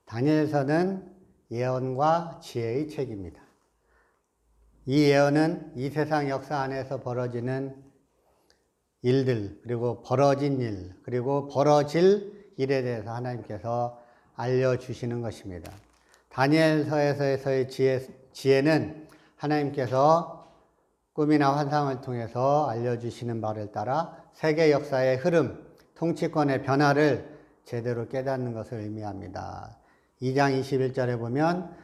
다니엘서는 예언과 지혜의 책입니다. 이 예언은 이 세상 역사 안에서 벌어지는 일들, 그리고 벌어진 일, 그리고 벌어질 일에 대해서 하나님께서 알려주시는 것입니다. 다니엘서에서의 지혜는 하나님께서 꿈이나 환상을 통해서 알려주시는 바를 따라 세계 역사의 흐름, 통치권의 변화를 제대로 깨닫는 것을 의미합니다. 2장 21절에 보면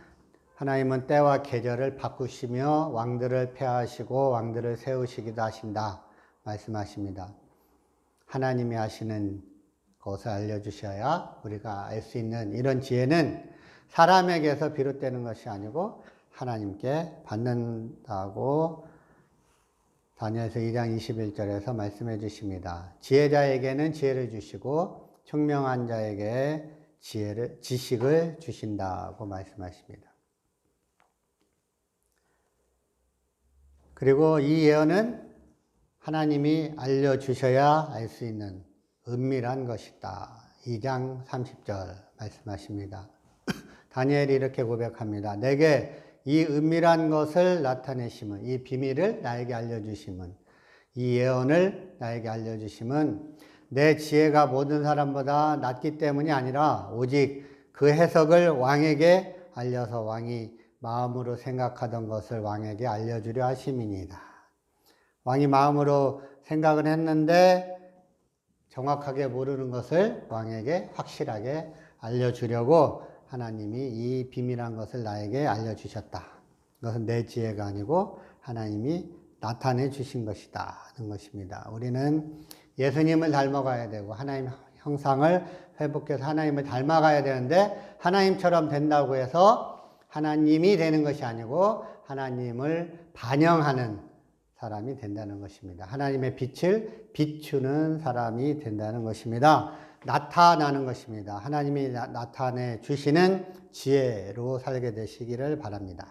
하나님은 때와 계절을 바꾸시며 왕들을 폐하시고 왕들을 세우시기도 하신다 말씀하십니다. 하나님이 하시는 것을 알려주셔야 우리가 알 수 있는 이런 지혜는 사람에게서 비롯되는 것이 아니고 하나님께 받는다고 다니엘서 2장 21절에서 말씀해 주십니다. 지혜자에게는 지혜를 주시고 총명한 자에게 지식을 주신다고 말씀하십니다. 그리고 이 예언은 하나님이 알려주셔야 알 수 있는 은밀한 것이다. 2장 30절 말씀하십니다. 다니엘이 이렇게 고백합니다. 내게 이 은밀한 것을 나타내심은, 이 비밀을 나에게 알려주심은, 이 예언을 나에게 알려주심은 내 지혜가 모든 사람보다 낮기 때문이 아니라 오직 그 해석을 왕에게 알려서 왕이 마음으로 생각하던 것을 왕에게 알려주려 하심이니이다. 왕이 마음으로 생각을 했는데 정확하게 모르는 것을 왕에게 확실하게 알려주려고 하나님이 이 비밀한 것을 나에게 알려주셨다. 그것은 내 지혜가 아니고 하나님이 나타내 주신 것이다 하는 것입니다. 우리는 예수님을 닮아가야 되고 하나님 형상을 회복해서 하나님을 닮아가야 되는데 하나님처럼 된다고 해서 하나님이 되는 것이 아니고 하나님을 반영하는 사람이 된다는 것입니다. 하나님의 빛을 비추는 사람이 된다는 것입니다. 나타나는 것입니다. 하나님이 나타내 주시는 지혜로 살게 되시기를 바랍니다.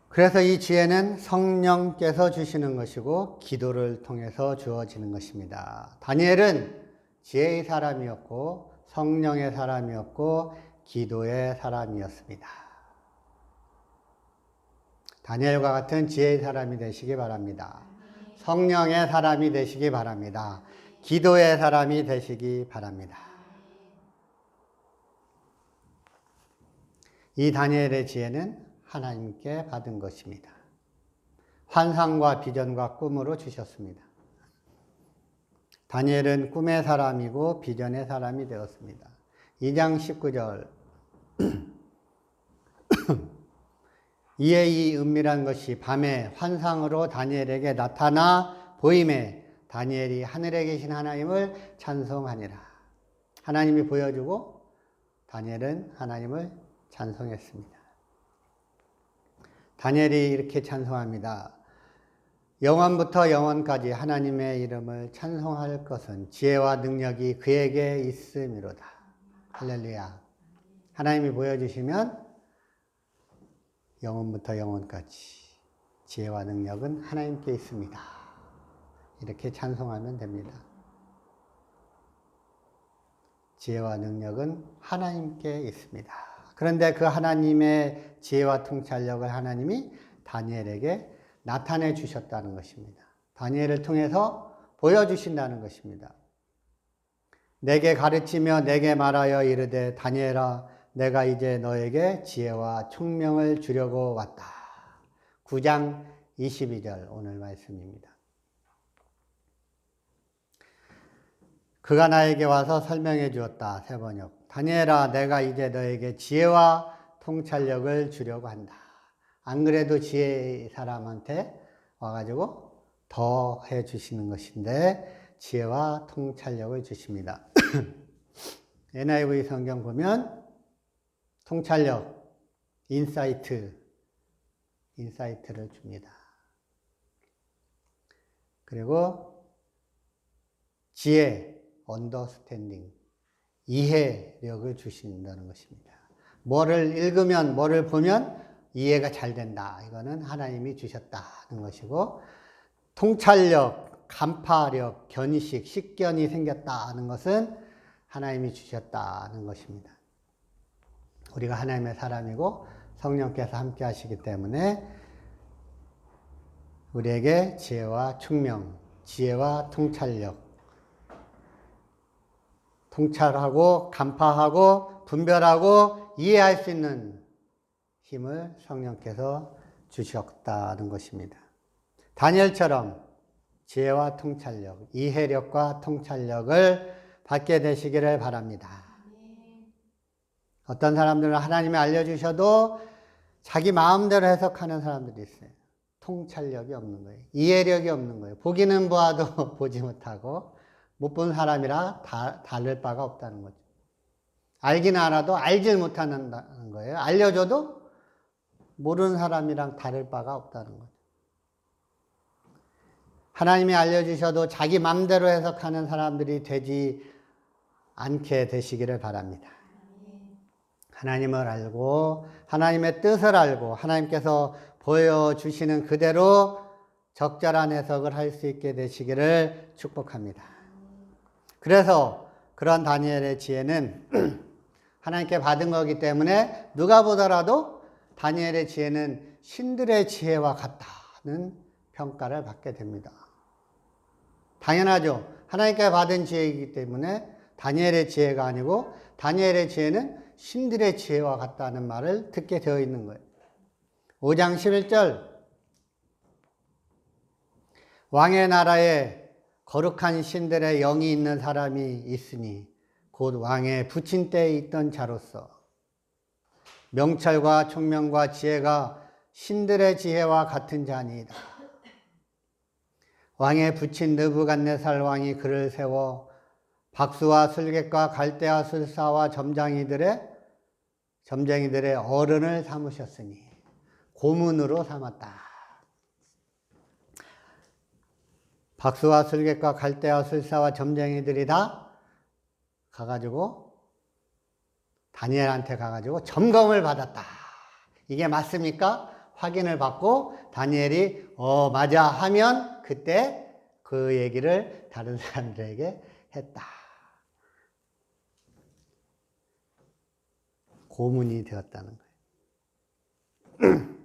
그래서 이 지혜는 성령께서 주시는 것이고 기도를 통해서 주어지는 것입니다. 다니엘은 지혜의 사람이었고 성령의 사람이었고 기도의 사람이었습니다. 다니엘과 같은 지혜의 사람이 되시기 바랍니다. 성령의 사람이 되시기 바랍니다. 기도의 사람이 되시기 바랍니다. 이 다니엘의 지혜는 하나님께 받은 것입니다. 환상과 비전과 꿈으로 주셨습니다. 다니엘은 꿈의 사람이고 비전의 사람이 되었습니다. 2장 19절 이에 이 은밀한 것이 밤에 환상으로 다니엘에게 나타나 보임에 다니엘이 하늘에 계신 하나님을 찬송하니라. 하나님이 보여주고 다니엘은 하나님을 찬송했습니다. 다니엘이 이렇게 찬송합니다. 영원부터 영원까지 하나님의 이름을 찬송할 것은 지혜와 능력이 그에게 있음이로다. 할렐루야. 하나님이 보여주시면 영원부터 영원까지 지혜와 능력은 하나님께 있습니다. 이렇게 찬송하면 됩니다. 지혜와 능력은 하나님께 있습니다. 그런데 그 하나님의 지혜와 통찰력을 하나님이 다니엘에게 나타내 주셨다는 것입니다. 다니엘을 통해서 보여주신다는 것입니다. 내게 가르치며 내게 말하여 이르되 다니엘아 내가 이제 너에게 지혜와 총명을 주려고 왔다. 9장 22절 오늘 말씀입니다. 그가 나에게 와서 설명해 주었다. 세번역. 다니엘아 내가 이제 너에게 지혜와 통찰력을 주려고 한다. 안 그래도 지혜 사람한테 와가지고 더 해주시는 것인데 지혜와 통찰력을 주십니다. NIV 성경 보면 통찰력, 인사이트를 줍니다. 그리고 지혜, 언더스탠딩, 이해력을 주신다는 것입니다. 뭐를 읽으면, 뭐를 보면 이해가 잘 된다. 이거는 하나님이 주셨다는 것이고, 통찰력, 간파력, 견식, 식견이 생겼다는 것은 하나님이 주셨다는 것입니다. 우리가 하나님의 사람이고 성령께서 함께 하시기 때문에 우리에게 지혜와 총명, 지혜와 통찰력, 통찰하고 간파하고 분별하고 이해할 수 있는 힘을 성령께서 주셨다는 것입니다. 다니엘처럼 지혜와 통찰력, 이해력과 통찰력을 받게 되시기를 바랍니다. 어떤 사람들은 하나님이 알려주셔도 자기 마음대로 해석하는 사람들이 있어요. 통찰력이 없는 거예요. 이해력이 없는 거예요. 보기는 보아도 보지 못하고 못 본 사람이라 다를 바가 없다는 거죠. 알기는 알아도 알질 못하는 거예요. 알려줘도 모르는 사람이랑 다를 바가 없다는 거죠. 하나님이 알려주셔도 자기 맘대로 해석하는 사람들이 되지 않게 되시기를 바랍니다. 하나님을 알고 하나님의 뜻을 알고 하나님께서 보여주시는 그대로 적절한 해석을 할 수 있게 되시기를 축복합니다. 그래서 그런 다니엘의 지혜는 하나님께 받은 거기 때문에 누가 보더라도 다니엘의 지혜는 신들의 지혜와 같다는 평가를 받게 됩니다. 당연하죠. 하나님께 받은 지혜이기 때문에 다니엘의 지혜가 아니고 다니엘의 지혜는 신들의 지혜와 같다는 말을 듣게 되어 있는 거예요. 5장 11절 왕의 나라에 거룩한 신들의 영이 있는 사람이 있으니 곧 왕의 부친 때에 있던 자로서 명철과 총명과 지혜가 신들의 지혜와 같은 자니이다. 왕의 부친 느부갓네살 왕이 그를 세워 박수와 술객과 갈대아 술사와 점쟁이들의 어른을 삼으셨으니 고문으로 삼았다. 박수와 술객과 갈대아 술사와 점쟁이들이 다 가가지고 다니엘한테 가가지고 점검을 받았다. 이게 맞습니까? 확인을 받고 다니엘이 맞아 하면 그때 그 얘기를 다른 사람들에게 했다. 고문이 되었다는 거예요.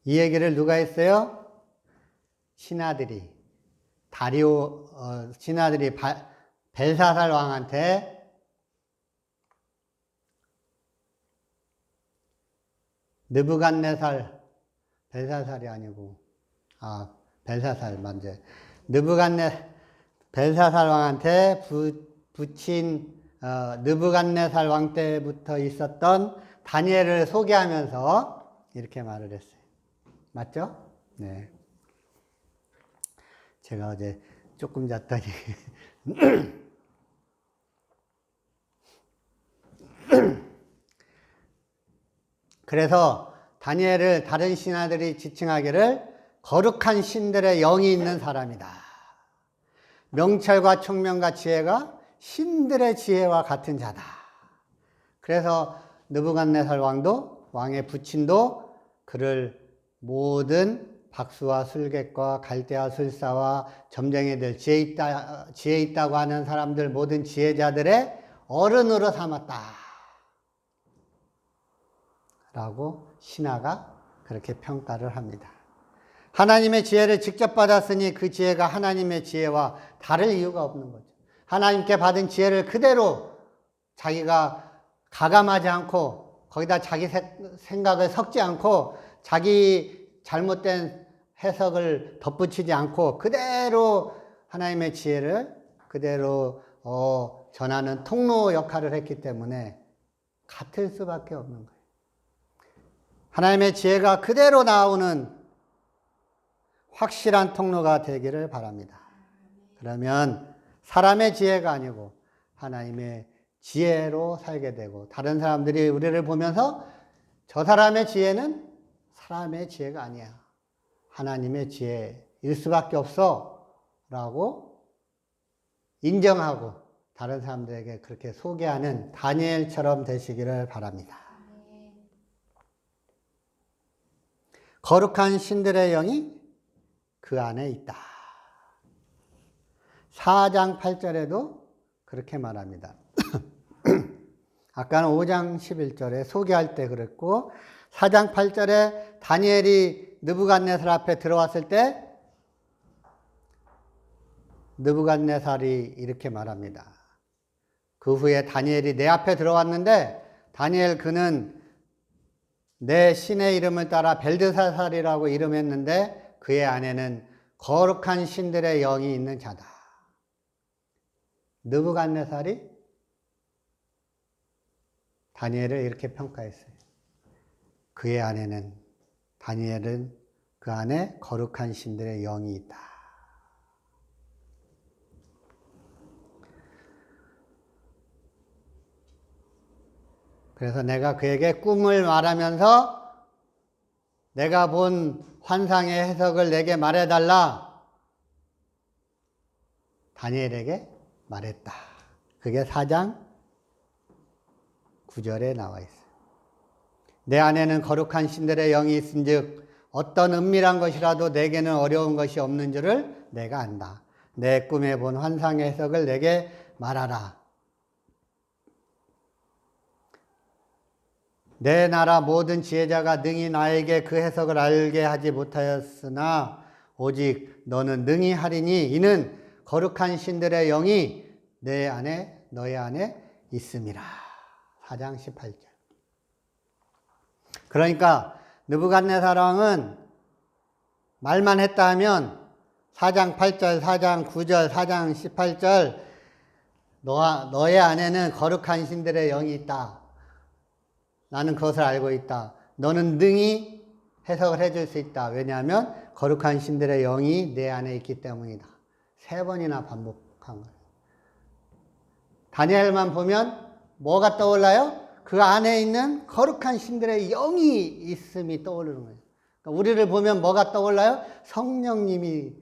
이 얘기를 누가 했어요? 신하들이 신하들이 벨사살 왕한테 느부갓네살, 벨사살이 아니고 벨사살 맞죠. 벨사살 왕한테 부친 느부갓네살 왕 때부터 있었던 다니엘을 소개하면서 이렇게 말을 했어요. 맞죠? 네. 제가 어제 조금 잤더니 그래서 다니엘을 다른 신하들이 지칭하기를 거룩한 신들의 영이 있는 사람이다. 명철과 총명과 지혜가 신들의 지혜와 같은 자다. 그래서 느부갓네살 왕도 왕의 부친도 그를 모든 박수와 술객과 갈대아 술사와 점쟁이들 지혜 있다고 하는 사람들 모든 지혜자들의 어른으로 삼았다. 라고 신하가 그렇게 평가를 합니다. 하나님의 지혜를 직접 받았으니 그 지혜가 하나님의 지혜와 다를 이유가 없는 거죠. 하나님께 받은 지혜를 그대로 자기가 가감하지 않고 거기다 자기 생각을 섞지 않고 자기 잘못된 해석을 덧붙이지 않고 그대로 하나님의 지혜를 그대로 전하는 통로 역할을 했기 때문에 같을 수밖에 없는 거예요. 하나님의 지혜가 그대로 나오는 확실한 통로가 되기를 바랍니다. 그러면 사람의 지혜가 아니고 하나님의 지혜로 살게 되고 다른 사람들이 우리를 보면서 저 사람의 지혜는 사람의 지혜가 아니야. 하나님의 지혜일 수밖에 없어. 라고 인정하고 다른 사람들에게 그렇게 소개하는 다니엘처럼 되시기를 바랍니다. 거룩한 신들의 영이 그 안에 있다. 4장 8절에도 그렇게 말합니다. 아까는 5장 11절에 소개할 때 그랬고 4장 8절에 다니엘이 느부갓네살 앞에 들어왔을 때 느부갓네살이 이렇게 말합니다. 그 후에 다니엘이 내 앞에 들어왔는데 다니엘 그는 내 신의 이름을 따라 벨드사살이라고 이름했는데 그의 안에는 거룩한 신들의 영이 있는 자다. 느부갓네살이 다니엘을 이렇게 평가했어요. 그의 안에는 다니엘은 그 안에 거룩한 신들의 영이 있다. 그래서 내가 그에게 꿈을 말하면서 내가 본 환상의 해석을 내게 말해달라. 다니엘에게 말했다. 그게 4장 9절에 나와 있어요. 내 안에는 거룩한 신들의 영이 있은즉 어떤 은밀한 것이라도 내게는 어려운 것이 없는 줄을 내가 안다. 내 꿈에 본 환상의 해석을 내게 말하라. 내 나라 모든 지혜자가 능히 나에게 그 해석을 알게 하지 못하였으나 오직 너는 능히 하리니 이는 거룩한 신들의 영이 내 안에 너의 안에 있음이라. 4장 18절. 그러니까 느부갓네살 왕은 말만 했다 하면 4장 8절, 4장 9절, 4장 18절 너의 안에는 거룩한 신들의 영이 있다. 나는 그것을 알고 있다. 너는 능히 해석을 해줄 수 있다. 왜냐하면 거룩한 신들의 영이 내 안에 있기 때문이다. 3번이나 반복한 거예요. 다니엘만 보면 뭐가 떠올라요? 그 안에 있는 거룩한 신들의 영이 있음이 떠오르는 거예요. 그러니까 우리를 보면 뭐가 떠올라요? 성령님이,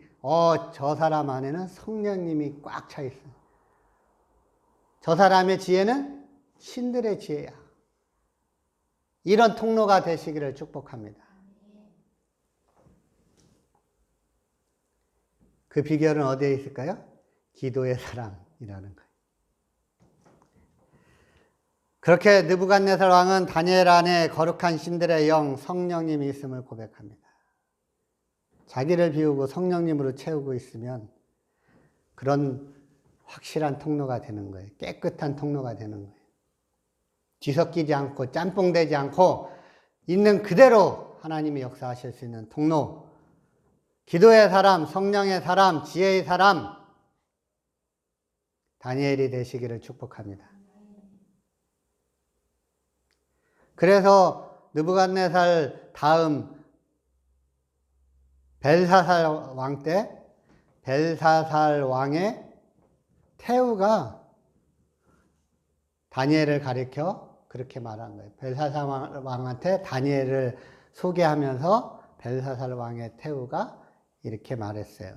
저 사람 안에는 성령님이 꽉 차 있어요. 저 사람의 지혜는 신들의 지혜야. 이런 통로가 되시기를 축복합니다. 그 비결은 어디에 있을까요? 기도의 사랑이라는 거예요. 그렇게 느부갓네살 왕은 다니엘 안에 거룩한 신들의 영, 성령님이 있음을 고백합니다. 자기를 비우고 성령님으로 채우고 있으면 그런 확실한 통로가 되는 거예요. 깨끗한 통로가 되는 거예요. 뒤섞이지 않고 짬뽕되지 않고 있는 그대로 하나님이 역사하실 수 있는 통로. 기도의 사람, 성령의 사람, 지혜의 사람, 다니엘이 되시기를 축복합니다. 그래서 느부갓네살 다음 벨사살 왕 때 벨사살 왕의 태우가 다니엘을 가리켜 그렇게 말한 거예요. 벨사살 왕한테 다니엘을 소개하면서 벨사살 왕의 태우가 이렇게 말했어요.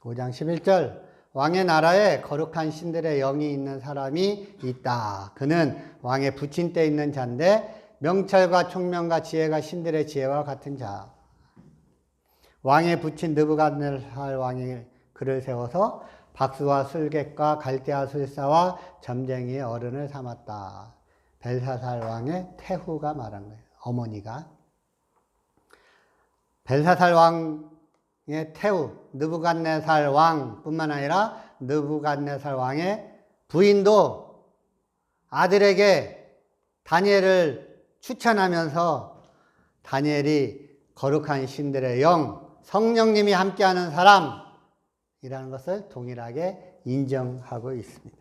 5장 11절 왕의 나라에 거룩한 신들의 영이 있는 사람이 있다. 그는 왕의 부친 때 있는 자인데 명철과 총명과 지혜가 신들의 지혜와 같은 자. 왕의 부친 느부갓네살 왕이 그를 세워서 박수와 술객과 갈대아 술사와 점쟁이의 어른을 삼았다. 벨사살 왕의 태후가 말한 거예요. 어머니가. 벨사살 왕의 태후, 느부갓네살 왕뿐만 아니라 느부갓네살 왕의 부인도 아들에게 다니엘을 추천하면서 다니엘이 거룩한 신들의 영, 성령님이 함께하는 사람이라는 것을 동일하게 인정하고 있습니다.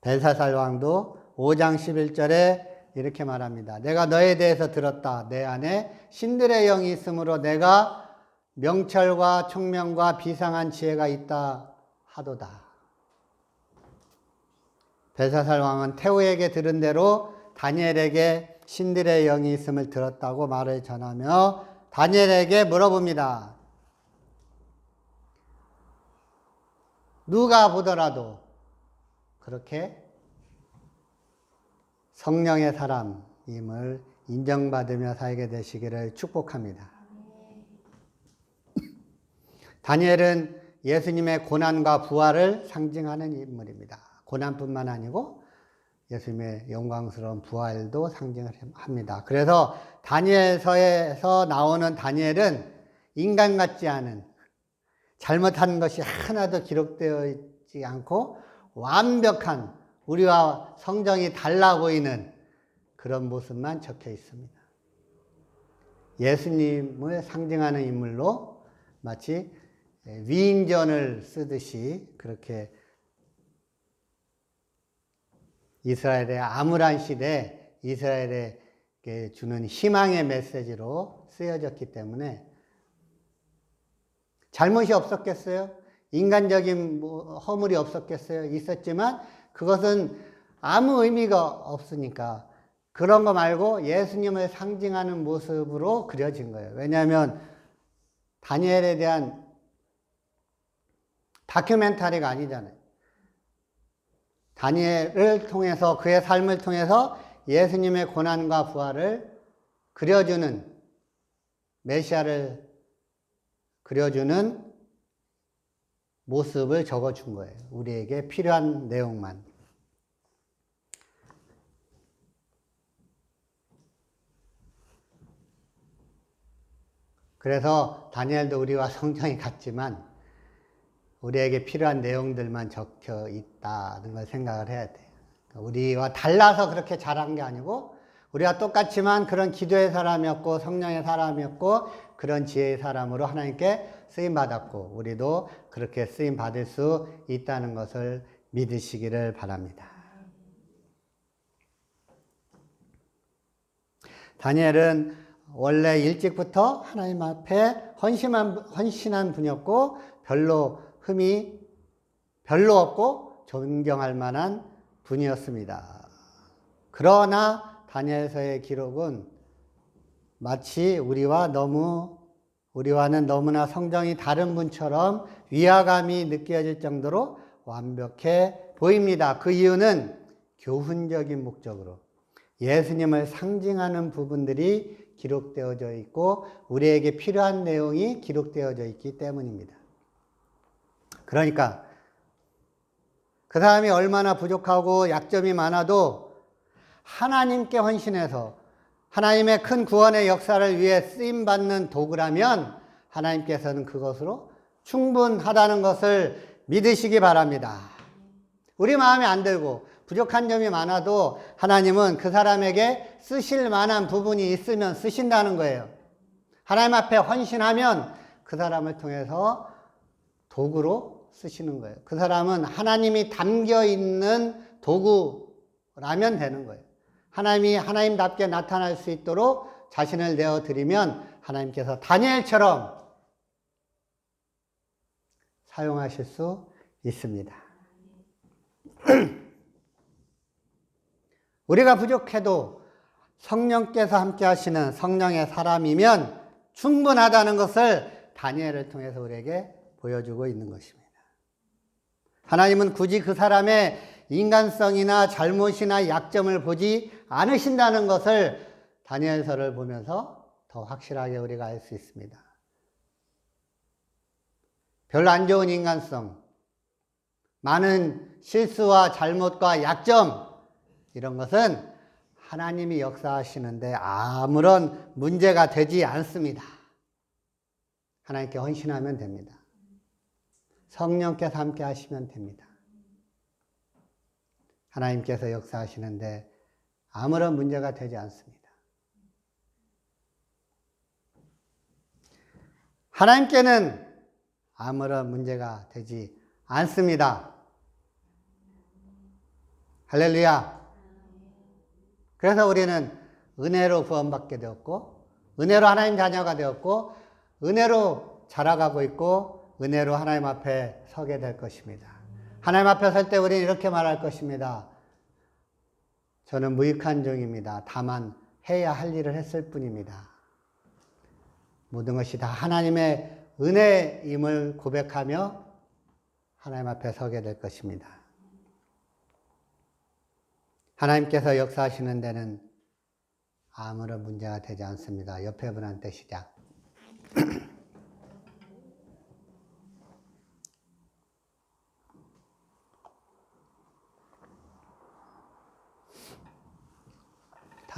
벨사살 왕도 5장 11절에 이렇게 말합니다. 내가 너에 대해서 들었다. 내 안에 신들의 영이 있으므로 내가 명철과 총명과 비상한 지혜가 있다 하도다. 벨사살 왕은 태후에게 들은 대로 다니엘에게 신들의 영이 있음을 들었다고 말을 전하며 다니엘에게 물어봅니다. 누가 보더라도 그렇게 성령의 사람임을 인정받으며 살게 되시기를 축복합니다. 다니엘은 예수님의 고난과 부활을 상징하는 인물입니다. 고난뿐만 아니고 예수님의 영광스러운 부활도 상징을 합니다. 그래서 다니엘서에서 나오는 다니엘은 인간 같지 않은, 잘못한 것이 하나도 기록되어 있지 않고 완벽한, 우리와 성정이 달라 보이는 그런 모습만 적혀 있습니다. 예수님을 상징하는 인물로 마치 위인전을 쓰듯이 그렇게 이스라엘의 암울한 시대에 이스라엘에게 주는 희망의 메시지로 쓰여졌기 때문에 잘못이 없었겠어요? 인간적인 허물이 없었겠어요? 있었지만 그것은 아무 의미가 없으니까 그런 거 말고 예수님을 상징하는 모습으로 그려진 거예요. 왜냐하면 다니엘에 대한 다큐멘터리가 아니잖아요. 다니엘을 통해서, 그의 삶을 통해서 예수님의 고난과 부활을 그려주는, 메시아를 그려주는 모습을 적어준 거예요. 우리에게 필요한 내용만. 그래서 다니엘도 우리와 성정이 같지만 우리에게 필요한 내용들만 적혀 있다는 걸 생각을 해야 돼요. 우리와 달라서 그렇게 잘한 게 아니고 우리와 똑같지만 그런 기도의 사람이었고 성령의 사람이었고 그런 지혜의 사람으로 하나님께 쓰임받았고 우리도 그렇게 쓰임받을 수 있다는 것을 믿으시기를 바랍니다. 다니엘은 원래 일찍부터 하나님 앞에 헌신한 분이었고 흠이 별로 없고 존경할 만한 분이었습니다. 그러나 다니엘서의 기록은 마치 우리와는 너무나 성정이 다른 분처럼 위화감이 느껴질 정도로 완벽해 보입니다. 그 이유는 교훈적인 목적으로 예수님을 상징하는 부분들이 기록되어져 있고 우리에게 필요한 내용이 기록되어져 있기 때문입니다. 그러니까 그 사람이 얼마나 부족하고 약점이 많아도 하나님께 헌신해서 하나님의 큰 구원의 역사를 위해 쓰임받는 도구라면 하나님께서는 그것으로 충분하다는 것을 믿으시기 바랍니다. 우리 마음에 안 들고 부족한 점이 많아도 하나님은 그 사람에게 쓰실 만한 부분이 있으면 쓰신다는 거예요. 하나님 앞에 헌신하면 그 사람을 통해서 도구로 쓰시는 거예요. 그 사람은 하나님이 담겨 있는 도구라면 되는 거예요. 하나님이 하나님답게 나타날 수 있도록 자신을 내어드리면 하나님께서 다니엘처럼 사용하실 수 있습니다. 우리가 부족해도 성령께서 함께 하시는 성령의 사람이면 충분하다는 것을 다니엘을 통해서 우리에게 보여주고 있는 것입니다. 하나님은 굳이 그 사람의 인간성이나 잘못이나 약점을 보지 않으신다는 것을 다니엘서를 보면서 더 확실하게 우리가 알 수 있습니다. 별로 안 좋은 인간성, 많은 실수와 잘못과 약점, 이런 것은 하나님이 역사하시는데 아무런 문제가 되지 않습니다. 하나님께 헌신하면 됩니다. 성령께서 함께 하시면 됩니다. 하나님께서 역사하시는데 아무런 문제가 되지 않습니다. 하나님께는 아무런 문제가 되지 않습니다. 할렐루야. 그래서 우리는 은혜로 구원받게 되었고 은혜로 하나님 자녀가 되었고 은혜로 자라가고 있고 은혜로 하나님 앞에 서게 될 것입니다. 하나님 앞에 설 때 우리는 이렇게 말할 것입니다. 저는 무익한 종입니다. 다만 해야 할 일을 했을 뿐입니다. 모든 것이 다 하나님의 은혜임을 고백하며 하나님 앞에 서게 될 것입니다. 하나님께서 역사하시는 데는 아무런 문제가 되지 않습니다. 옆에 분한테 시작.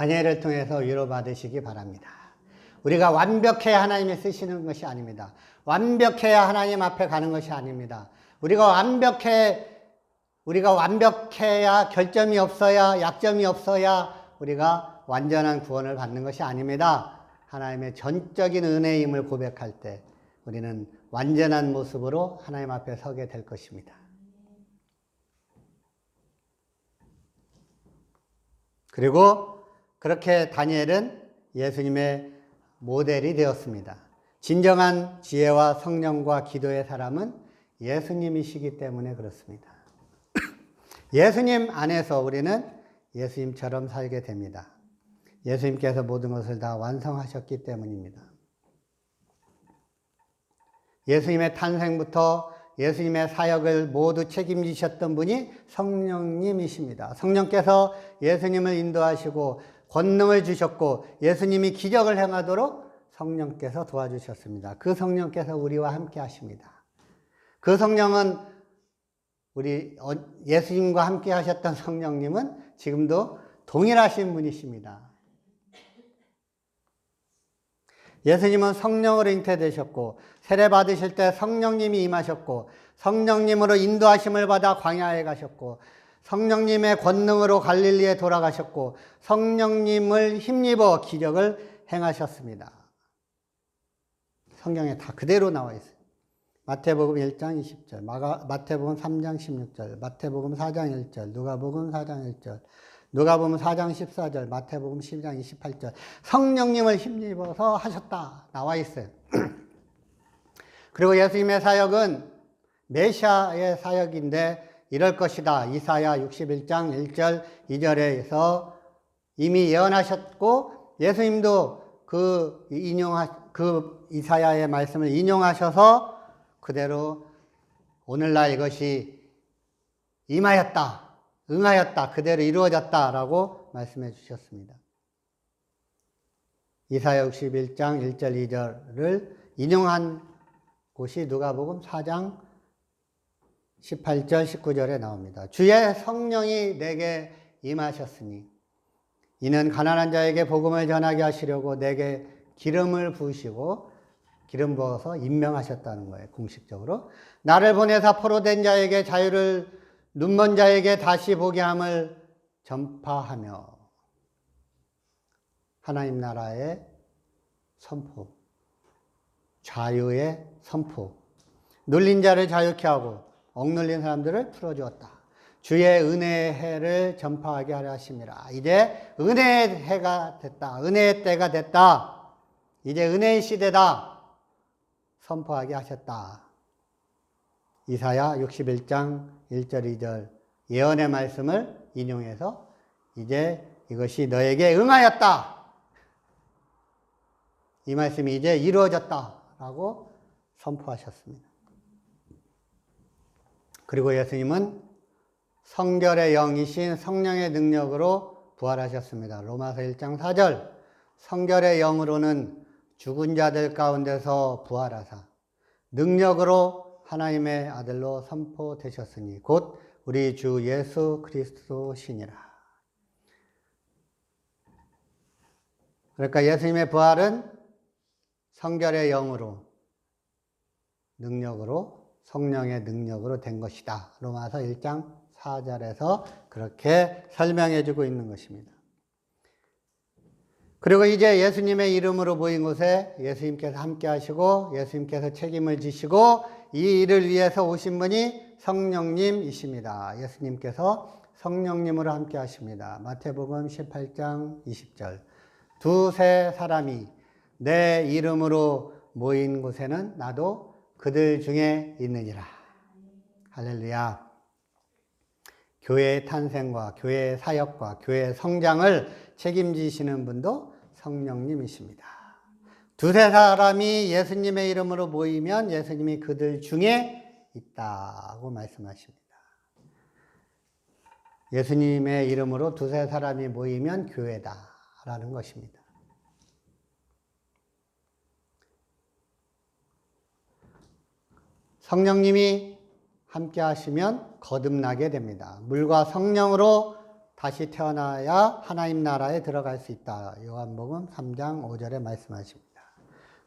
다니엘을 통해서 위로받으시기 바랍니다. 우리가 완벽해야 하나님이 쓰시는 것이 아닙니다. 완벽해야 하나님 앞에 가는 것이 아닙니다. 우리가 완벽해야 결점이 없어야 약점이 없어야 우리가 완전한 구원을 받는 것이 아닙니다. 하나님의 전적인 은혜임을 고백할 때 우리는 완전한 모습으로 하나님 앞에 서게 될 것입니다. 그리고 그렇게 다니엘은 예수님의 모델이 되었습니다. 진정한 지혜와 성령과 기도의 사람은 예수님이시기 때문에 그렇습니다. 예수님 안에서 우리는 예수님처럼 살게 됩니다. 예수님께서 모든 것을 다 완성하셨기 때문입니다. 예수님의 탄생부터 예수님의 사역을 모두 책임지셨던 분이 성령님이십니다. 성령께서 예수님을 인도하시고 권능을 주셨고 예수님이 기적을 행하도록 성령께서 도와주셨습니다. 그 성령께서 우리와 함께 하십니다. 그 성령은 예수님과 함께 하셨던 성령님은 지금도 동일하신 분이십니다. 예수님은 성령으로 잉태되셨고 세례 받으실 때 성령님이 임하셨고 성령님으로 인도하심을 받아 광야에 가셨고 성령님의 권능으로 갈릴리에 돌아가셨고 성령님을 힘입어 기적을 행하셨습니다. 성경에 다 그대로 나와 있어요. 마태복음 1장 20절, 마태복음 3장 16절, 마태복음 4장 1절, 누가복음 4장 1절, 누가복음 4장 14절, 마태복음 12장 28절. 성령님을 힘입어서 하셨다 나와 있어요. 그리고 예수님의 사역은 메시아의 사역인데 이럴 것이다. 이사야 61장 1절 2절에서 이미 예언하셨고 예수님도 그 이사야의 말씀을 인용하셔서 그대로 오늘날 이것이 임하였다, 응하였다, 그대로 이루어졌다라고 말씀해 주셨습니다. 이사야 61장 1절 2절을 인용한 곳이 누가복음 4장 18절 19절에 나옵니다. 주의 성령이 내게 임하셨으니 이는 가난한 자에게 복음을 전하게 하시려고 내게 기름을 부으시고 기름 부어서 임명하셨다는 거예요. 공식적으로. 나를 보내사 포로된 자에게 자유를 눈먼 자에게 다시 보게 함을 전파하며 하나님 나라의 선포, 자유의 선포, 눌린 자를 자유케 하고 억눌린 사람들을 풀어주었다. 주의 은혜의 해를 전파하게 하려 하심이라. 이제 은혜의 해가 됐다. 은혜의 때가 됐다. 이제 은혜의 시대다. 선포하게 하셨다. 이사야 61장 1절 2절 예언의 말씀을 인용해서 이제 이것이 너에게 응하였다. 이 말씀이 이제 이루어졌다라고 선포하셨습니다. 그리고 예수님은 성결의 영이신 성령의 능력으로 부활하셨습니다. 로마서 1장 4절 성결의 영으로는 죽은 자들 가운데서 부활하사 능력으로 하나님의 아들로 선포되셨으니 곧 우리 주 예수 그리스도시니라. 그러니까 예수님의 부활은 성결의 영으로 능력으로 성령의 능력으로 된 것이다. 로마서 1장 4절에서 그렇게 설명해 주고 있는 것입니다. 그리고 이제 예수님의 이름으로 모인 곳에 예수님께서 함께 하시고 예수님께서 책임을 지시고 이 일을 위해서 오신 분이 성령님이십니다. 예수님께서 성령님으로 함께 하십니다. 마태복음 18장 20절 두세 사람이 내 이름으로 모인 곳에는 나도 그들 중에 있느니라. 할렐루야. 교회의 탄생과 교회의 사역과 교회의 성장을 책임지시는 분도 성령님이십니다. 두세 사람이 예수님의 이름으로 모이면 예수님이 그들 중에 있다고 말씀하십니다. 예수님의 이름으로 두세 사람이 모이면 교회다라는 것입니다. 성령님이 함께 하시면 거듭나게 됩니다. 물과 성령으로 다시 태어나야 하나님 나라에 들어갈 수 있다. 요한복음 3장 5절에 말씀하십니다.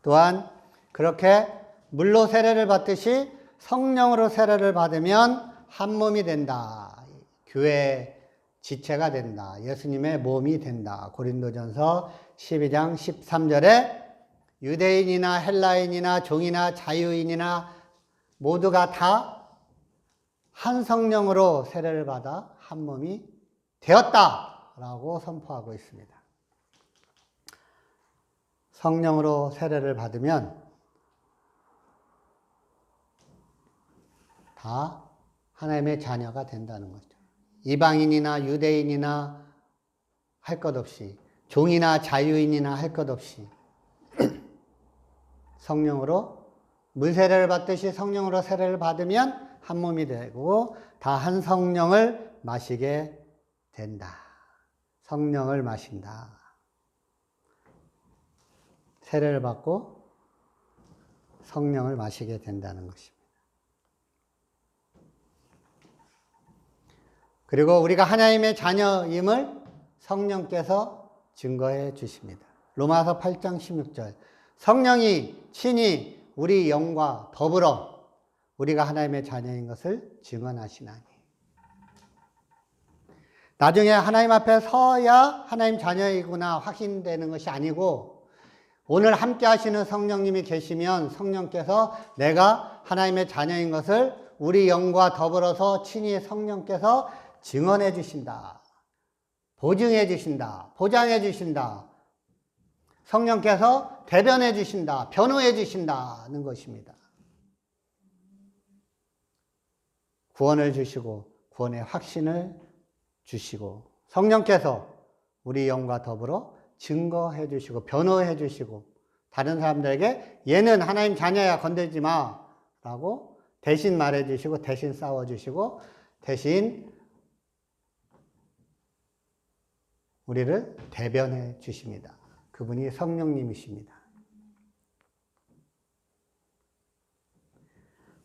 또한 그렇게 물로 세례를 받듯이 성령으로 세례를 받으면 한 몸이 된다. 교회의 지체가 된다. 예수님의 몸이 된다. 고린도전서 12장 13절에 유대인이나 헬라인이나 종이나 자유인이나 모두가 다 한 성령으로 세례를 받아 한 몸이 되었다라고 선포하고 있습니다. 성령으로 세례를 받으면 다 하나님의 자녀가 된다는 거죠. 이방인이나 유대인이나 할 것 없이, 종이나 자유인이나 할 것 없이 성령으로 물세례를 받듯이 성령으로 세례를 받으면 한 몸이 되고 다 한 성령을 마시게 된다. 성령을 마신다. 세례를 받고 성령을 마시게 된다는 것입니다. 그리고 우리가 하나님의 자녀임을 성령께서 증거해 주십니다. 로마서 8장 16절. 성령이 친히 우리 영과 더불어 우리가 하나님의 자녀인 것을 증언하시나니. 나중에 하나님 앞에 서야 하나님 자녀이구나 확신되는 것이 아니고 오늘 함께 하시는 성령님이 계시면 성령께서 내가 하나님의 자녀인 것을 우리 영과 더불어서 친히 성령께서 증언해 주신다. 보증해 주신다. 보장해 주신다. 성령께서 대변해 주신다. 변호해 주신다는 것입니다. 구원을 주시고 구원의 확신을 주시고 성령께서 우리 영과 더불어 증거해 주시고 변호해 주시고 다른 사람들에게 얘는 하나님 자녀야 건들지 마 라고 대신 말해 주시고 대신 싸워 주시고 대신 우리를 대변해 주십니다. 그분이 성령님이십니다.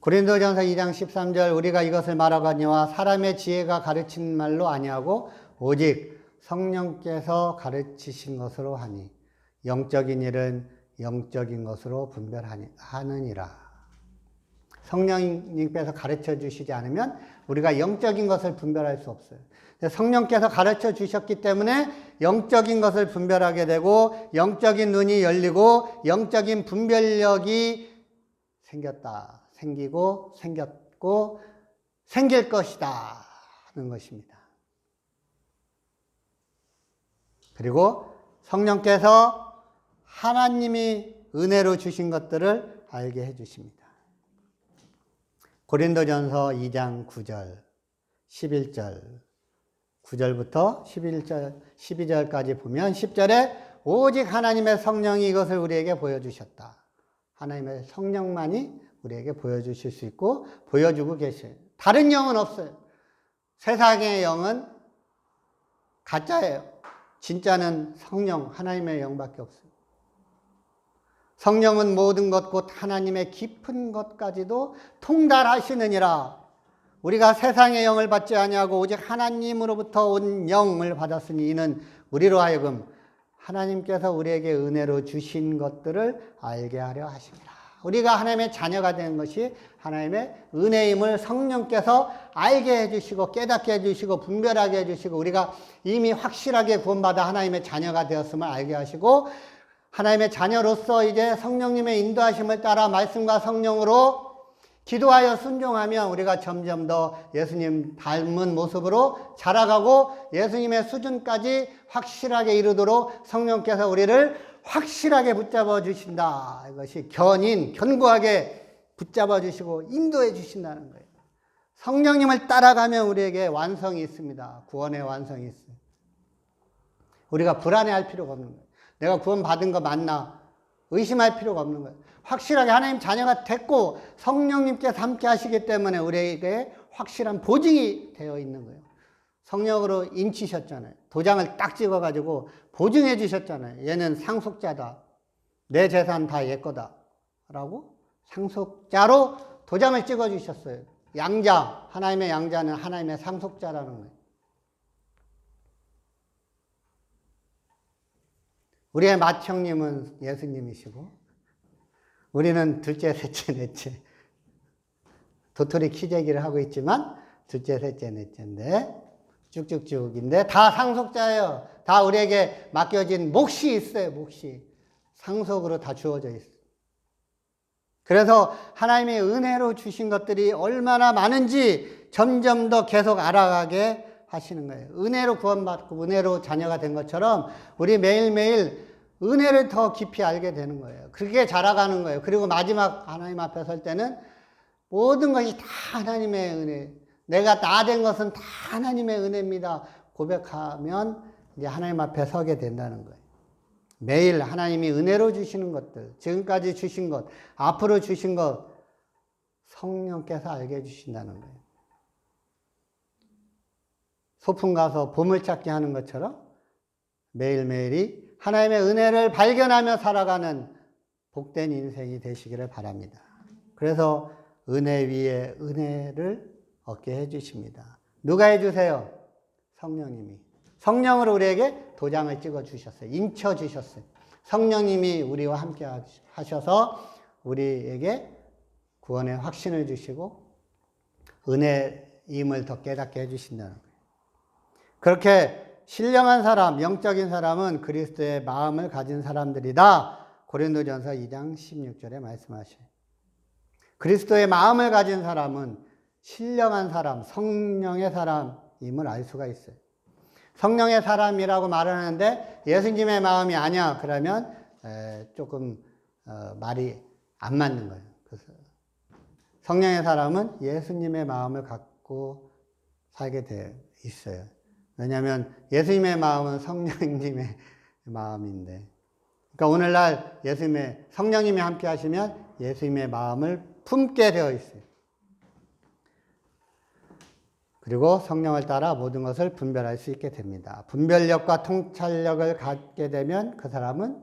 고린도전서 2장 13절 우리가 이것을 말하거니와 사람의 지혜가 가르친 말로 아니하고 오직 성령께서 가르치신 것으로 하니 영적인 일은 영적인 것으로 분별하느니라. 성령님께서 가르쳐 주시지 않으면 우리가 영적인 것을 분별할 수 없어요. 성령께서 가르쳐 주셨기 때문에 영적인 것을 분별하게 되고 영적인 눈이 열리고 영적인 분별력이 생겼고 생길 것이다 하는 것입니다. 그리고 성령께서 하나님이 은혜로 주신 것들을 알게 해주십니다. 고린도전서 2장 9절, 11절, 9절부터 12절까지 보면 10절에 오직 하나님의 성령이 이것을 우리에게 보여주셨다. 하나님의 성령만이 우리에게 보여주실 수 있고 보여주고 계셔요. 다른 영은 없어요. 세상의 영은 가짜예요. 진짜는 성령, 하나님의 영밖에 없어요. 성령은 모든 것 곧 하나님의 깊은 것까지도 통달하시느니라. 우리가 세상의 영을 받지 아니하고 오직 하나님으로부터 온 영을 받았으니 이는 우리로 하여금 하나님께서 우리에게 은혜로 주신 것들을 알게 하려 하십니다. 우리가 하나님의 자녀가 된 것이 하나님의 은혜임을 성령께서 알게 해주시고 깨닫게 해주시고 분별하게 해주시고 우리가 이미 확실하게 구원받아 하나님의 자녀가 되었음을 알게 하시고 하나님의 자녀로서 이제 성령님의 인도하심을 따라 말씀과 성령으로 기도하여 순종하면 우리가 점점 더 예수님 닮은 모습으로 자라가고 예수님의 수준까지 확실하게 이루도록 성령께서 우리를 확실하게 붙잡아 주신다. 이것이 견고하게 붙잡아 주시고 인도해 주신다는 거예요. 성령님을 따라가면 우리에게 완성이 있습니다. 구원의 완성이 있어요. 우리가 불안해할 필요가 없는 거예요. 내가 구원 받은 거 맞나? 의심할 필요가 없는 거예요. 확실하게 하나님 자녀가 됐고 성령님께서 함께 하시기 때문에 우리에게 확실한 보증이 되어 있는 거예요. 성령으로 인치셨잖아요. 도장을 딱 찍어가지고 보증해 주셨잖아요. 얘는 상속자다. 내 재산 다 얘 거다. 라고 상속자로 도장을 찍어 주셨어요. 양자, 하나님의 양자는 하나님의 상속자라는 거예요. 우리의 맏형님은 예수님이시고 우리는 둘째, 셋째, 넷째 도토리 키재기를 하고 있지만 둘째, 셋째, 넷째인데 쭉쭉쭉인데 다 상속자예요. 다 우리에게 맡겨진 몫이 있어요. 몫이 상속으로 다 주어져 있어요. 그래서 하나님의 은혜로 주신 것들이 얼마나 많은지 점점 더 계속 알아가게 하시는 거예요. 은혜로 구원받고 은혜로 자녀가 된 것처럼 우리 매일매일 은혜를 더 깊이 알게 되는 거예요. 그렇게 자라가는 거예요. 그리고 마지막 하나님 앞에 설 때는 모든 것이 다 하나님의 은혜, 내가 나 된 것은 다 하나님의 은혜입니다 고백하면 이제 하나님 앞에 서게 된다는 거예요. 매일 하나님이 은혜로 주시는 것들, 지금까지 주신 것, 앞으로 주신 것 성령께서 알게 해주신다는 거예요. 소풍 가서 보물찾기 하는 것처럼 매일매일이 하나님의 은혜를 발견하며 살아가는 복된 인생이 되시기를 바랍니다. 그래서 은혜 위에 은혜를 얻게 해주십니다. 누가 해주세요? 성령님이. 성령으로 우리에게 도장을 찍어 주셨어요. 인쳐 주셨어요. 성령님이 우리와 함께 하셔서 우리에게 구원의 확신을 주시고 은혜임을 더 깨닫게 해주신다는 거예요. 그렇게 신령한 사람, 영적인 사람은 그리스도의 마음을 가진 사람들이다. 고린도전서 2장 16절에 말씀하셔요. 그리스도의 마음을 가진 사람은 신령한 사람, 성령의 사람임을 알 수가 있어요. 성령의 사람이라고 말하는데 예수님의 마음이 아니야. 그러면 조금 말이 안 맞는 거예요. 그래서 성령의 사람은 예수님의 마음을 갖고 살게 되어 있어요. 왜냐하면 예수님의 마음은 성령님의 마음인데, 그러니까 오늘날 예수님의 성령님이 함께 하시면 예수님의 마음을 품게 되어 있어요. 그리고 성령을 따라 모든 것을 분별할 수 있게 됩니다. 분별력과 통찰력을 갖게 되면 그 사람은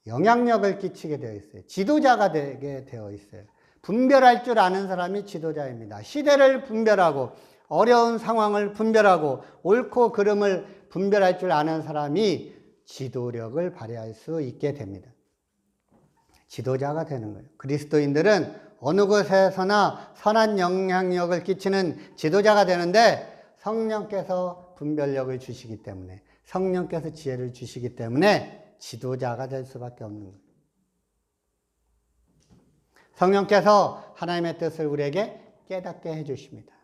영향력을 끼치게 되어 있어요. 지도자가 되게 되어 있어요. 분별할 줄 아는 사람이 지도자입니다. 시대를 분별하고 어려운 상황을 분별하고 옳고 그름을 분별할 줄 아는 사람이 지도력을 발휘할 수 있게 됩니다. 지도자가 되는 거예요. 그리스도인들은 어느 곳에서나 선한 영향력을 끼치는 지도자가 되는데 성령께서 분별력을 주시기 때문에, 성령께서 지혜를 주시기 때문에 지도자가 될 수밖에 없는 거예요. 성령께서 하나님의 뜻을 우리에게 깨닫게 해주십니다.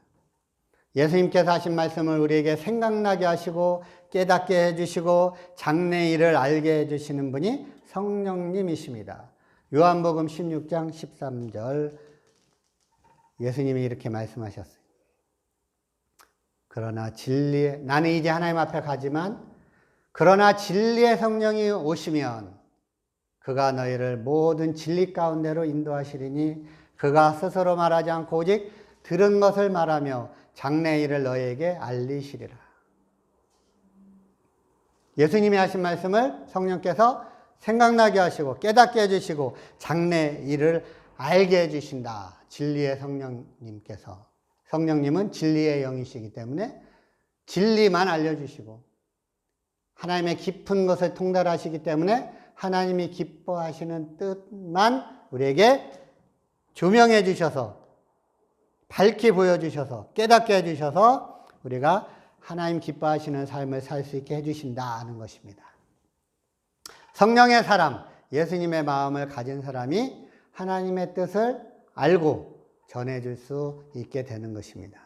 예수님께서 하신 말씀을 우리에게 생각나게 하시고 깨닫게 해주시고 장래일을 알게 해주시는 분이 성령님이십니다. 요한복음 16장 13절 예수님이 이렇게 말씀하셨어요. 그러나 나는 이제 하나님 앞에 가지만 그러나 진리의 성령이 오시면 그가 너희를 모든 진리 가운데로 인도하시리니 그가 스스로 말하지 않고 오직 들은 것을 말하며 장래일을 너희에게 알리시리라. 예수님이 하신 말씀을 성령께서 생각나게 하시고 깨닫게 해주시고 장래일을 알게 해주신다. 진리의 성령님께서. 성령님은 진리의 영이시기 때문에 진리만 알려주시고 하나님의 깊은 것을 통달하시기 때문에 하나님이 기뻐하시는 뜻만 우리에게 조명해 주셔서 밝히 보여주셔서 깨닫게 해주셔서 우리가 하나님 기뻐하시는 삶을 살 수 있게 해주신다는 것입니다. 성령의 사람, 예수님의 마음을 가진 사람이 하나님의 뜻을 알고 전해줄 수 있게 되는 것입니다.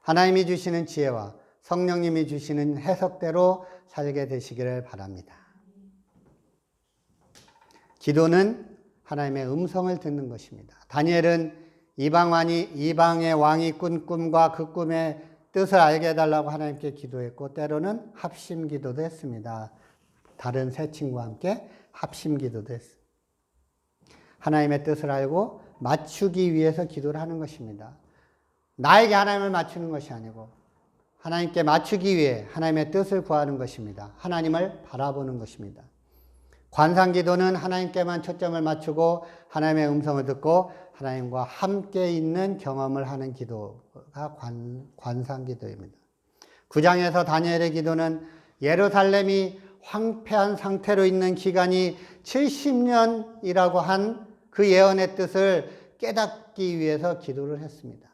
하나님이 주시는 지혜와 성령님이 주시는 해석대로 살게 되시기를 바랍니다. 기도는 하나님의 음성을 듣는 것입니다. 다니엘은 이방의 왕이 꾼 꿈과 그 꿈의 뜻을 알게 해달라고 하나님께 기도했고 때로는 합심 기도도 했습니다. 다른 세 친구와 함께 합심 기도도 했습니다. 하나님의 뜻을 알고 맞추기 위해서 기도를 하는 것입니다. 나에게 하나님을 맞추는 것이 아니고 하나님께 맞추기 위해 하나님의 뜻을 구하는 것입니다. 하나님을 바라보는 것입니다. 관상기도는 하나님께만 초점을 맞추고 하나님의 음성을 듣고 하나님과 함께 있는 경험을 하는 기도가 관상기도입니다. 9장에서 다니엘의 기도는 예루살렘이 황폐한 상태로 있는 기간이 70년이라고 한 그 예언의 뜻을 깨닫기 위해서 기도를 했습니다.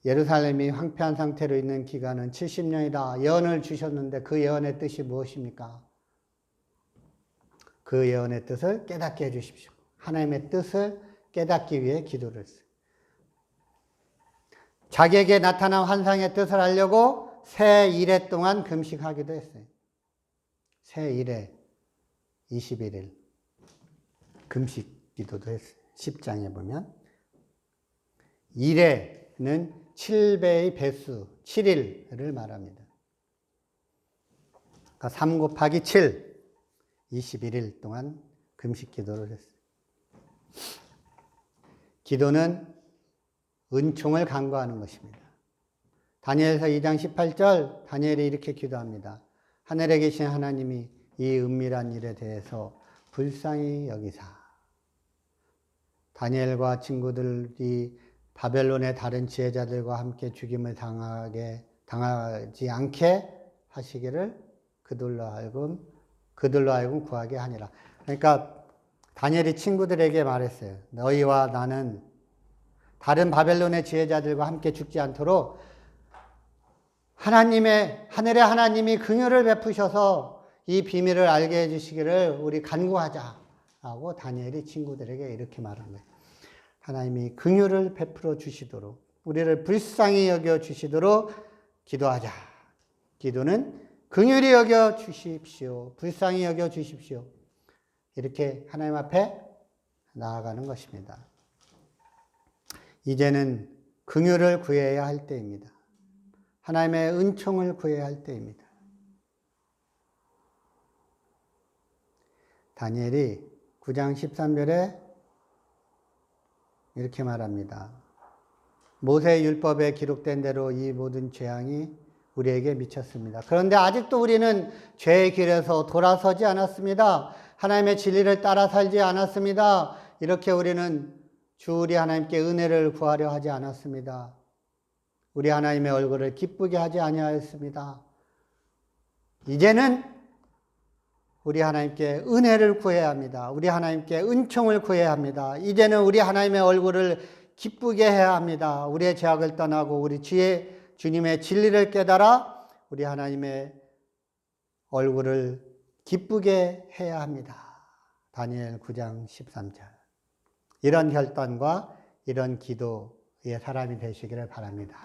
예루살렘이 황폐한 상태로 있는 기간은 70년이다. 예언을 주셨는데 그 예언의 뜻이 무엇입니까? 그 예언의 뜻을 깨닫게 해주십시오. 하나님의 뜻을 깨닫기 위해 기도를 했어요. 자기에게 나타난 환상의 뜻을 알려고 새 1회 동안 금식하기도 했어요. 새 1회 21일 금식 기도도 했어요. 10장에 보면 1회는 7배의 배수 7일을 말합니다. 그러니까 3 곱하기 7 21일 동안 금식 기도를 했어요. 기도는 은총을 간구하는 것입니다. 다니엘서 2장 18절 다니엘이 이렇게 기도합니다. 하늘에 계신 하나님이 이 은밀한 일에 대해서 불쌍히 여기사 다니엘과 친구들이 바벨론의 다른 지혜자들과 함께 죽임을 당하지 않게 하시기를 그들로 하여금 구하게 하니라. 그러니까 다니엘이 친구들에게 말했어요. 너희와 나는 다른 바벨론의 지혜자들과 함께 죽지 않도록 하늘의 하나님이 긍휼을 베푸셔서 이 비밀을 알게 해주시기를 우리 간구하자라고 다니엘이 친구들에게 이렇게 말한 거예요. 하나님이 긍휼을 베풀어 주시도록 우리를 불쌍히 여겨 주시도록 기도하자. 기도는 긍휼히 여겨 주십시오. 불쌍히 여겨 주십시오. 이렇게 하나님 앞에 나아가는 것입니다. 이제는 긍휼을 구해야 할 때입니다. 하나님의 은총을 구해야 할 때입니다. 다니엘이 9장 13절에 이렇게 말합니다. 모세의 율법에 기록된 대로 이 모든 재앙이 우리에게 미쳤습니다. 그런데 아직도 우리는 죄의 길에서 돌아서지 않았습니다. 하나님의 진리를 따라 살지 않았습니다. 이렇게 우리는 우리 하나님께 은혜를 구하려 하지 않았습니다. 우리 하나님의 얼굴을 기쁘게 하지 아니하였습니다. 이제는 우리 하나님께 은혜를 구해야 합니다. 우리 하나님께 은총을 구해야 합니다. 이제는 우리 하나님의 얼굴을 기쁘게 해야 합니다. 우리의 죄악을 떠나고 우리 주님의 진리를 깨달아 우리 하나님의 얼굴을 기쁘게 해야 합니다. 다니엘 9장 13절. 이런 결단과 이런 기도의 사람이 되시기를 바랍니다.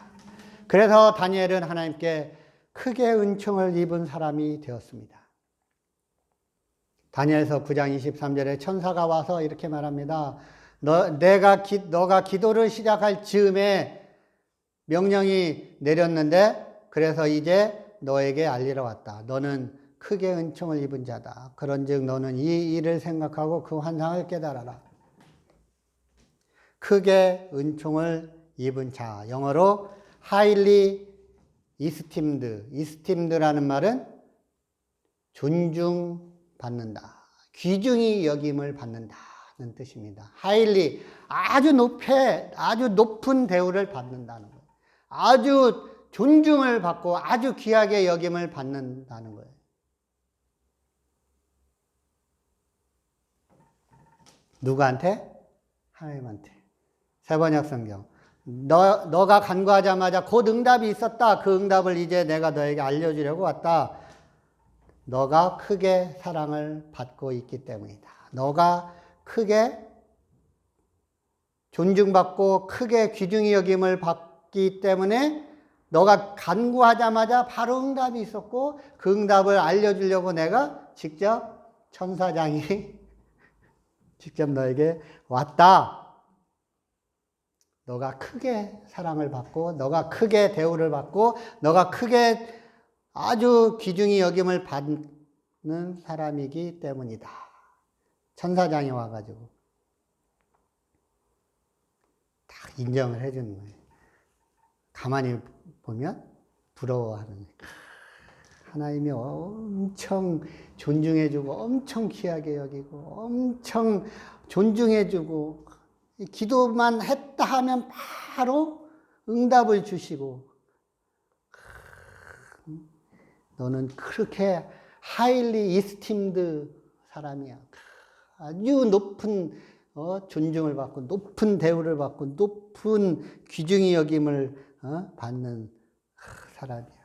그래서 다니엘은 하나님께 크게 은총을 입은 사람이 되었습니다. 다니엘서 9장 23절에 천사가 와서 이렇게 말합니다. 너가 기도를 시작할 즈음에 명령이 내렸는데 그래서 이제 너에게 알리러 왔다. 너는 크게 은총을 입은 자다. 그런즉 너는 이 일을 생각하고 그 환상을 깨달아라. 크게 은총을 입은 자. 영어로 highly esteemed라는 말은 존중받는다. 귀중히 여김을 받는다는 뜻입니다. highly 아주 높은 대우를 받는다는 거예요. 아주 존중을 받고 아주 귀하게 여김을 받는다는 거예요. 누구한테? 하나님한테. 세번역 성경. 너가 간구하자마자 곧 응답이 있었다. 그 응답을 이제 내가 너에게 알려주려고 왔다. 너가 크게 사랑을 받고 있기 때문이다. 너가 크게 존중받고 크게 귀중히 여김을 받기 때문에 너가 간구하자마자 바로 응답이 있었고 그 응답을 알려주려고 내가 직접 천사장이 직접 너에게 왔다. 너가 크게 사랑을 받고 너가 크게 대우를 받고 너가 크게 아주 귀중히 여김을 받는 사람이기 때문이다. 천사장이 와가지고 딱 인정을 해주는 거예요. 가만히 보면 부러워하는 거예요. 하나님이 엄청 존중해주고 엄청 귀하게 여기고 엄청 존중해주고 기도만 했다 하면 바로 응답을 주시고 너는 그렇게 하일리 이스팀드 사람이야. 아주 높은 존중을 받고 높은 대우를 받고 높은 귀중히 여김을 받는 사람이야.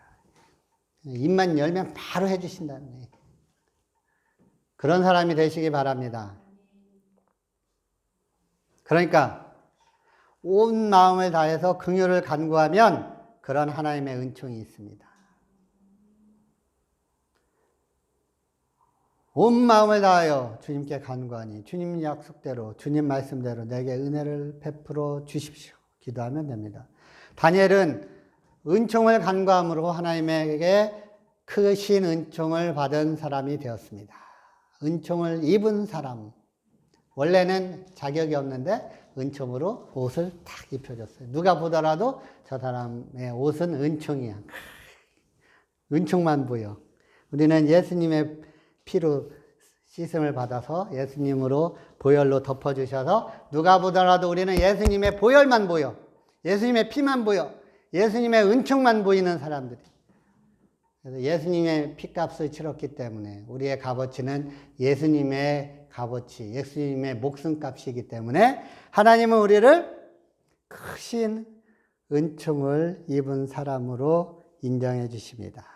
입만 열면 바로 해주신다는 거예요. 그런 사람이 되시기 바랍니다. 그러니까 온 마음을 다해서 긍휼을 간구하면 그런 하나님의 은총이 있습니다. 온 마음을 다하여 주님께 간구하니 주님 약속대로 주님 말씀대로 내게 은혜를 베풀어 주십시오. 기도하면 됩니다. 다니엘은 은총을 간구함으로 하나님에게 크신 은총을 받은 사람이 되었습니다. 은총을 입은 사람. 원래는 자격이 없는데 은총으로 옷을 탁 입혀줬어요. 누가 보더라도 저 사람의 옷은 은총이야. 은총만 보여. 우리는 예수님의 피로 씻음을 받아서 예수님으로 보혈로 덮어주셔서 누가 보더라도 우리는 예수님의 보혈만 보여. 예수님의 피만 보여. 예수님의 은총만 보이는 사람들이. 그래서 예수님의 피값을 치렀기 때문에 우리의 값어치는 예수님의 값어치, 예수님의 목숨값이기 때문에 하나님은 우리를 크신 은총을 입은 사람으로 인정해 주십니다.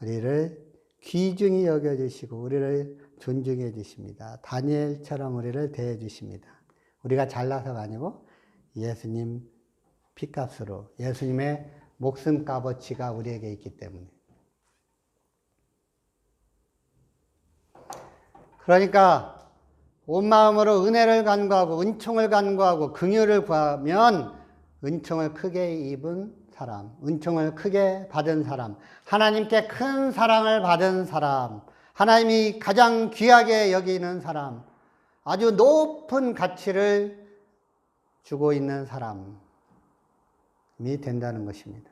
우리를 귀중히 여겨주시고 우리를 존중해 주십니다. 다니엘처럼 우리를 대해 주십니다. 우리가 잘나서가 아니고 예수님 피값으로 예수님의 목숨 값어치가 우리에게 있기 때문에. 그러니까 온 마음으로 은혜를 간구하고 은총을 간구하고 긍휼을 구하면 은총을 크게 입은 사람, 은총을 크게 받은 사람, 하나님께 큰 사랑을 받은 사람, 하나님이 가장 귀하게 여기는 사람, 아주 높은 가치를 주고 있는 사람이 된다는 것입니다.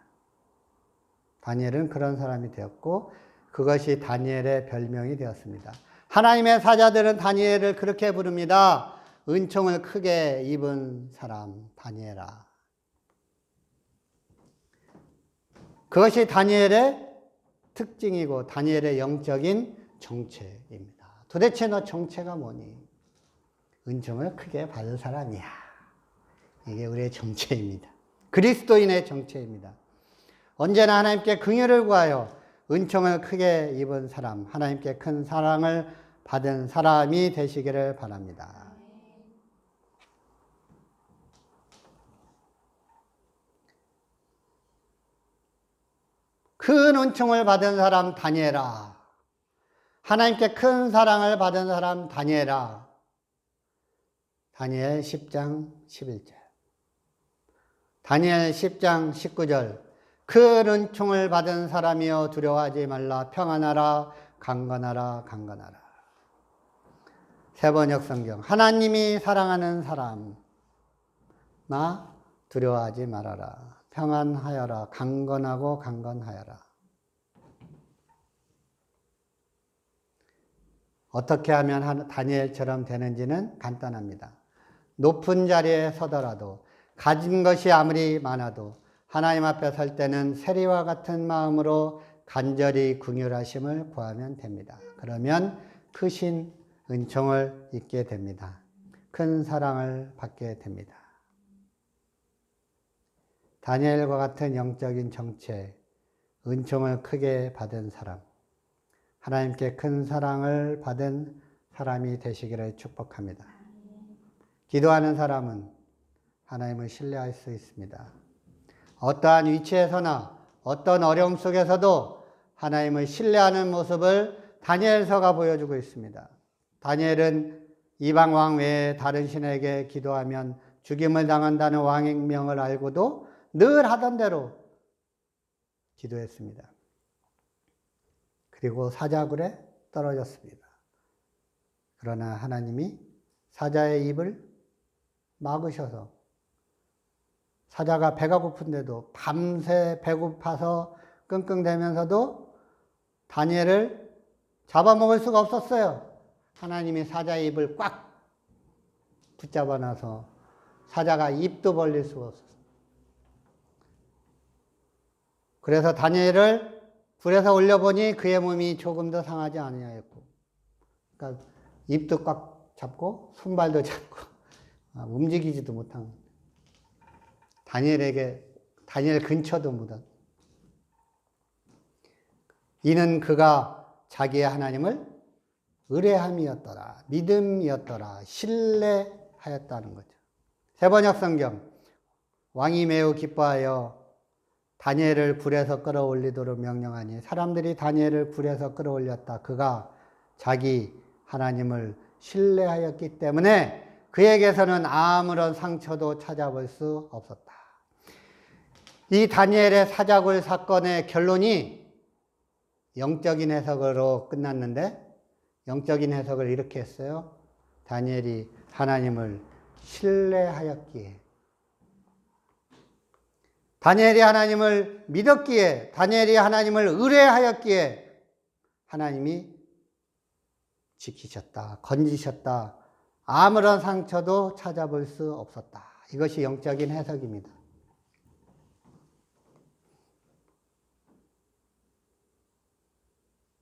다니엘은 그런 사람이 되었고 그것이 다니엘의 별명이 되었습니다. 하나님의 사자들은 다니엘을 그렇게 부릅니다. 은총을 크게 입은 사람 다니엘아. 그것이 다니엘의 특징이고 다니엘의 영적인 정체입니다. 도대체 너 정체가 뭐니? 은총을 크게 받은 사람이야. 이게 우리의 정체입니다. 그리스도인의 정체입니다. 언제나 하나님께 긍휼을 구하여 은총을 크게 입은 사람, 하나님께 큰 사랑을 받은 사람이 되시기를 바랍니다. 큰 은총을 받은 사람 다니엘아. 하나님께 큰 사랑을 받은 사람 다니엘아. 다니엘 10장 11절. 다니엘 10장 19절. 큰 은총을 받은 사람이여 두려워하지 말라. 평안하라. 강건하라. 강건하라. 세번역 성경. 하나님이 사랑하는 사람. 나 두려워하지 말아라. 평안하여라. 강건하고 강건하여라. 어떻게 하면 다니엘처럼 되는지는 간단합니다. 높은 자리에 서더라도 가진 것이 아무리 많아도 하나님 앞에 설 때는 세리와 같은 마음으로 간절히 긍휼하심을 구하면 됩니다. 그러면 크신 은총을 입게 됩니다. 큰 사랑을 받게 됩니다. 다니엘과 같은 영적인 정체, 은총을 크게 받은 사람, 하나님께 큰 사랑을 받은 사람이 되시기를 축복합니다. 기도하는 사람은 하나님을 신뢰할 수 있습니다. 어떠한 위치에서나 어떤 어려움 속에서도 하나님을 신뢰하는 모습을 다니엘서가 보여주고 있습니다. 다니엘은 이방 왕 외에 다른 신에게 기도하면 죽임을 당한다는 왕의 명을 알고도 늘 하던 대로 기도했습니다. 그리고 사자굴에 떨어졌습니다. 그러나 하나님이 사자의 입을 막으셔서 사자가 배가 고픈데도 밤새 배고파서 끙끙대면서도 다니엘을 잡아먹을 수가 없었어요. 하나님이 사자의 입을 꽉 붙잡아 놔서 사자가 입도 벌릴 수가 없었어요. 그래서 다니엘을 불에서 올려보니 그의 몸이 조금 더 상하지 아니하였고, 그러니까 입도 꽉 잡고 손발도 잡고 움직이지도 못한 다니엘 근처도 못 와. 이는 그가 자기의 하나님을 의뢰함이었더라, 믿음이었더라, 신뢰하였다는 거죠. 세번역 성경, 왕이 매우 기뻐하여 다니엘을 불에서 끌어올리도록 명령하니 사람들이 다니엘을 불에서 끌어올렸다. 그가 자기 하나님을 신뢰하였기 때문에 그에게서는 아무런 상처도 찾아볼 수 없었다. 이 다니엘의 사자굴 사건의 결론이 영적인 해석으로 끝났는데, 영적인 해석을 이렇게 했어요. 다니엘이 하나님을 신뢰하였기에, 다니엘이 하나님을 믿었기에, 다니엘이 하나님을 의뢰하였기에 하나님이 지키셨다, 건지셨다, 아무런 상처도 찾아볼 수 없었다. 이것이 영적인 해석입니다.